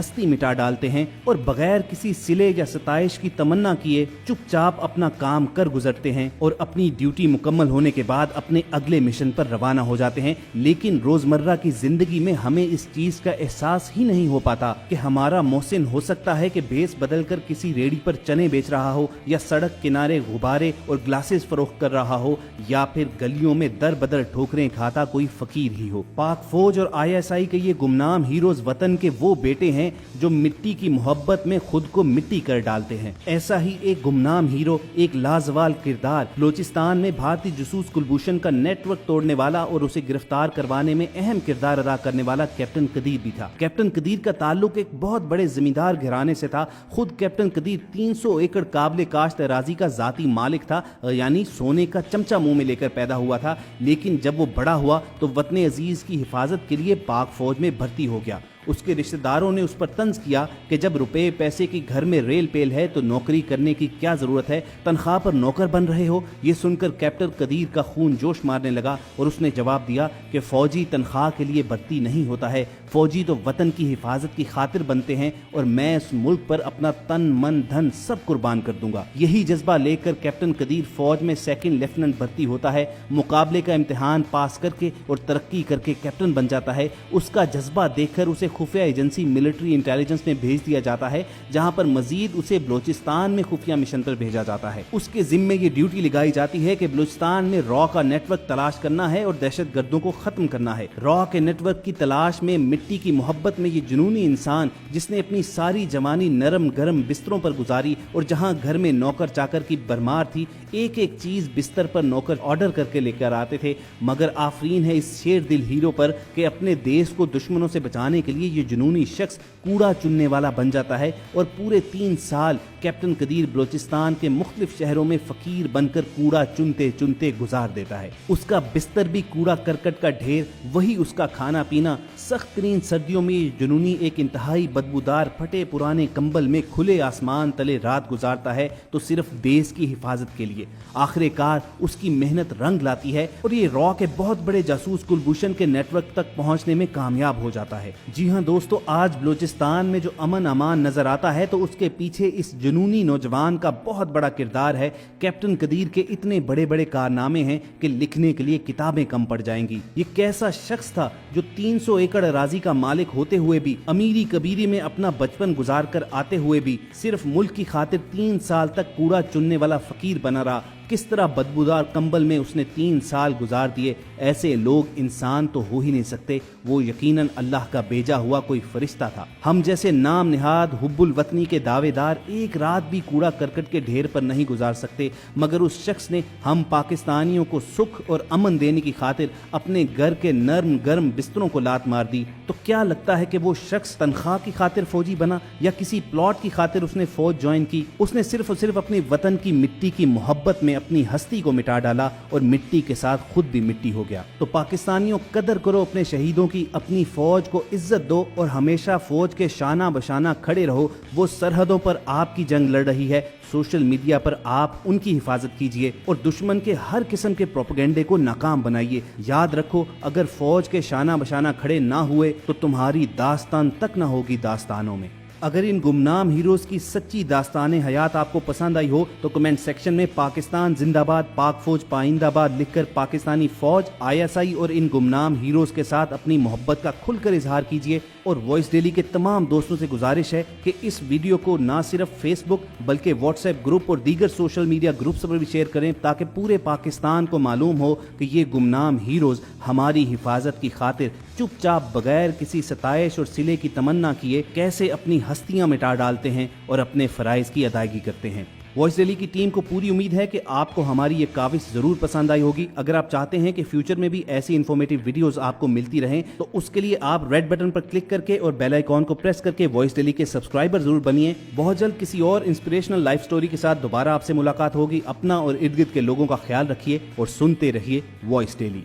ہستی مٹا ڈالتے ہیں اور بغیر کسی صلے یا ستائش کی تمنا کیے چپ چاپ اپنا کام کر گزرتے ہیں اور اپنی ڈیوٹی مکمل ہونے کے بعد اپنے اگلے مشن پر روانہ ہو جاتے ہیں۔ لیکن روزمرہ کی زندگی میں ہمیں اس چیز کا احساس ہی نہیں ہو پاتا کہ ہمارا محسن ہو سکتا ہے کہ بھیس بدل کر کسی ریڑھی پر چنے بیچ رہا ہو، یا سڑک کنارے غبارے اور گلاسز فروخت کر رہا ہو، یا پھر گلیوں میں در بدر ٹھوکریں کھاتا کوئی فقیر ہی ہو۔ پاک فوج اور ISI کے یہ گمنام ہیروز وطن کے وہ بیٹے ہیں جو مٹی کی محبت میں خود کو مٹی کر ڈالتے ہیں۔ ایسا ہی ایک گمنام ہیرو، ایک لازوال کردار، بلوچستان میں بھارتی جاسوس کلبھوشن کا نیٹ ورک توڑنے والا اور اسے گرفتار کروانے میں اہم کردار ادا کرنے والا کیپٹن قدیر بھی تھا۔ کیپٹن قدیر کا تعلق ایک بہت بڑے زمیندار گھرانے سے تھا۔ خود کیپٹن قدیر 300 ایکڑ قابل کاشت اراضی کا ذاتی مالک تھا، یعنی سونے کا چمچہ منہ میں لے کر پیدا ہوا تھا۔ لیکن جب وہ بڑا ہوا تو وطن عزیز کی حفاظت کے لیے پاک فوج میں بھرتی ہو گیا۔ اس کے رشتہ داروں نے اس پر طنز کیا کہ جب روپے پیسے کی گھر میں ریل پیل ہے تو نوکری کرنے کی کیا ضرورت ہے، تنخواہ پر نوکر بن رہے ہو۔ یہ سن کر کیپٹن قدیر کا خون جوش مارنے لگا اور اس نے جواب دیا کہ فوجی تنخواہ کے لیے بھرتی نہیں ہوتا ہے، فوجی تو وطن کی حفاظت کی خاطر بنتے ہیں، اور میں اس ملک پر اپنا تن من دھن سب قربان کر دوں گا۔ یہی جذبہ لے کر کیپٹن قدیر فوج میں سیکنڈ لیفٹیننٹ بھرتی ہوتا ہے، مقابلے کا امتحان پاس کر کے اور ترقی کر کے کیپٹن بن جاتا ہے۔ اس کا جذبہ دیکھ کر اسے خفیہ ایجنسی ملٹری انٹیلیجنس میں بھیج دیا جاتا ہے، جہاں پر مزید اسے بلوچستان میں خفیہ مشن پر بھیجا جاتا ہے۔ اس کے ذمے یہ ڈیوٹی لگائی جاتی ہے کہ بلوچستان میں را کا نیٹ ورک تلاش کرنا ہے اور دہشت گردوں کو ختم کرنا ہے۔ را کے نیٹ ورک کی تلاش میں مٹی کی محبت میں یہ جنونی انسان، جس نے اپنی ساری جوانی نرم گرم بستروں پر گزاری اور جہاں گھر میں نوکر چاکر کی بھرمار تھی، ایک ایک چیز بستر پر نوکر آرڈر کر کے لے کر آتے تھے، مگر آفرین ہے اس شیر دل ہیرو پر کہ اپنے دیش کو دشمنوں سے بچانے کے لیے یہ جنونی شخص کوڑا چننے والا بن جاتا ہے اور پورے 3 سال کیپٹن قدیر بلوچستان کے مختلف شہروں میں فقیر بن کر کوڑا چنتے چنتے گزار دیتا ہے۔ اس کا بستر بھی کوڑا کرکٹ کا ڈھیر، وہی اس کا کھانا پینا۔ سخت ترین سردیوں میں یہ جنونی ایک انتہائی بدبودار پھٹے پرانے کمبل میں کھلے آسمان تلے رات گزارتا ہے تو صرف دیش کی حفاظت کے لیے۔ آخر کار اس کی محنت رنگ لاتی ہے اور یہ را کے بہت بڑے جاسوس کلبھوشن کے نیٹ ورک تک پہنچنے میں کامیاب ہو جاتا ہے۔ جی ہاں دوستو، آج بلوچستان میں جو امن امان نظر آتا ہے تو اس کے پیچھے اس جنونی نوجوان کا بہت بڑا کردار ہے۔ کیپٹن قدیر کے اتنے بڑے بڑے کارنامے ہیں کہ لکھنے کے لیے کتابیں کم پڑ جائیں گی۔ یہ کیسا شخص تھا جو 300 ایکڑ اراضی کا مالک ہوتے ہوئے بھی، امیری کبیری میں اپنا بچپن گزار کر آتے ہوئے بھی صرف ملک کی خاطر 3 سال تک کوڑا چننے والا فقیر بنا رہا۔ کس طرح بدبودار کمبل میں اس نے 3 سال گزار دیے۔ ایسے لوگ انسان تو ہو ہی نہیں سکتے، وہ یقیناً اللہ کا بھیجا ہوا کوئی فرشتہ تھا۔ ہم جیسے نام نہاد حب الوطنی کے دعوے دار ایک رات بھی کوڑا کرکٹ کے ڈھیر پر نہیں گزار سکتے، مگر اس شخص نے ہم پاکستانیوں کو سکھ اور امن دینے کی خاطر اپنے گھر کے نرم گرم بستروں کو لات مار دی۔ تو کیا لگتا ہے کہ وہ شخص تنخواہ کی خاطر فوجی بنا یا کسی پلاٹ کی خاطر اس نے فوج جوائن کی؟ اس نے صرف اور صرف اپنے وطن کی مٹی کی محبت میں اپنی ہستی کو مٹا ڈالا اور مٹی کے ساتھ خود بھی مٹی ہو گیا۔ تو پاکستانیوں، قدر کرو اپنے شہیدوں کی، اپنی فوج کو عزت دو اور ہمیشہ فوج کے شانہ بشانہ کھڑے رہو۔ وہ سرحدوں پر آپ کی جنگ لڑ رہی ہے، سوشل میڈیا پر آپ ان کی حفاظت کیجئے اور دشمن کے ہر قسم کے پروپیگنڈے کو ناکام بنائیے۔ یاد رکھو، اگر فوج کے شانہ بشانہ کھڑے نہ ہوئے تو تمہاری داستان تک نہ ہوگی داستانوں میں۔ اگر ان گمنام ہیروز کی سچی داستان حیات آپ کو پسند آئی ہو تو کمنٹ سیکشن میں پاکستان زندہ باد، پاک فوج پائندہ باد لکھ کر پاکستانی فوج، ISI اور ان گمنام ہیروز کے ساتھ اپنی محبت کا کھل کر اظہار کیجیے۔ اور وائس ڈیلی کے تمام دوستوں سے گزارش ہے کہ اس ویڈیو کو نہ صرف فیس بک بلکہ واٹس ایپ گروپ اور دیگر سوشل میڈیا گروپس پر بھی شیئر کریں، تاکہ پورے پاکستان کو معلوم ہو کہ یہ گمنام ہیروز ہماری حفاظت کی خاطر چپ چاپ بغیر کسی ستائش اور صلے کی تمنا کیے کیسے اپنی ہستیاں مٹا ڈالتے ہیں اور اپنے فرائض کی ادائیگی کرتے ہیں۔ وائس ڈیلی کی ٹیم کو پوری امید ہے کہ آپ کو ہماری یہ کاوش ضرور پسند آئی ہوگی۔ اگر آپ چاہتے ہیں کہ فیوچر میں بھی ایسی انفارمیٹیو ویڈیوز آپ کو ملتی رہیں تو اس کے لیے آپ ریڈ بٹن پر کلک کر کے اور بیل آئیکن کو پریس کر کے وائس ڈیلی کے سبسکرائبر ضرور بنیے۔ بہت جلد کسی اور انسپریشنل لائف سٹوری کے ساتھ دوبارہ آپ سے ملاقات ہوگی۔ اپنا اور ارد گرد کے لوگوں کا خیال رکھیے اور سنتے رہیے وائس ڈیلی۔